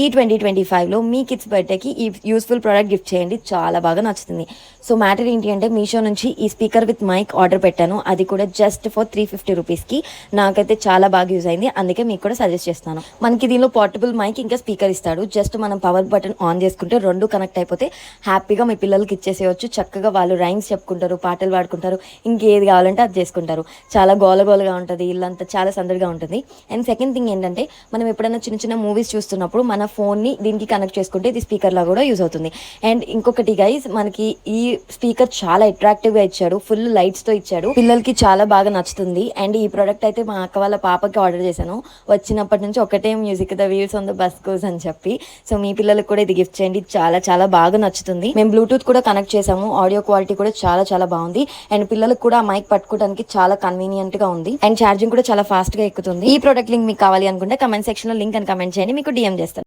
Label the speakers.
Speaker 1: ఈ 2025లో మీ కిడ్స్ బర్త్డేకి ఈ యూస్ఫుల్ ప్రోడక్ట్ గిఫ్ట్ చేయండి, చాలా బాగా నచ్చుతుంది. సో మ్యాటర్ ఏంటి అంటే మీషో నుంచి ఈ స్పీకర్ విత్ మైక్ ఆర్డర్ పెట్టాను, అది కూడా జస్ట్ ఫర్ 350 రూపీస్కి. నాకైతే చాలా బాగా యూజ్ అయింది, అందుకే మీకు కూడా సజెస్ట్ చేస్తాను. మనకి దీనిలో పోర్టబుల్ మైక్ ఇంకా స్పీకర్ ఇస్తాడు. జస్ట్ మనం పవర్ బటన్ ఆన్ చేసుకుంటే రెండు కనెక్ట్ అయిపోతే హ్యాపీగా మీ పిల్లలకి ఇచ్చేసేయచ్చు. చక్కగా వాళ్ళు రైమ్స్ చెప్పుకుంటారు, పాటలు పాడుకుంటారు, ఇంకేది కావాలంటే అది చేసుకుంటారు. చాలా గోలగోలగా ఉంటుంది, ఇల్లంతా చాలా సందడిగా ఉంటుంది. అండ్ సెకండ్ థింగ్ ఏంటంటే మనం ఎప్పుడైనా చిన్న చిన్న మూవీస్ చూస్తున్నప్పుడు మన ఫోన్ని దీనికి కనెక్ట్ చేసుకుంటే ఇది స్పీకర్లా కూడా యూజ్ అవుతుంది. అండ్ ఇంకొకటి గైస్, మనకి ఈ స్పీకర్ చాలా అట్రాక్టివ్గా ఇచ్చాడు, ఫుల్ లైట్స్తో ఇచ్చాడు, పిల్లలకి చాలా బాగా నచ్చుతుంది. అండ్ ఈ ప్రోడక్ట్ అయితే మా అక్క వాళ్ళ పాపకి ఆర్డర్ చేశాను. వచ్చినప్పటి నుంచి ఒకటే music, the wheels on the bus goes అని చెప్పి. సో మీ పిల్లలకు కూడా ఇది గిఫ్ట్ చేయండి, చాలా చాలా బాగా నచ్చుతుంది. మేము బ్లూటూత్ కూడా కనెక్ట్ చేసాము, ఆడియో క్వాలిటీ కూడా చాలా చాలా బాగుంది. అండ్ పిల్లలకు కూడా ఆ మైక్ పట్టుకోవడానికి చాలా కన్వీనియంట్ గా ఉంది. అండ్ ఛార్జింగ్ కూడా చాలా ఫాస్ట్ గా ఎక్కుతుంది. ఈ ప్రోడక్ట్ లింక్ మీకు కావాలి అనుకుంటే కమెంట్ సెక్షన్ లో లింక్ అని కమెంట్ చేయండి, మీకు డిఎం చేస్తాను.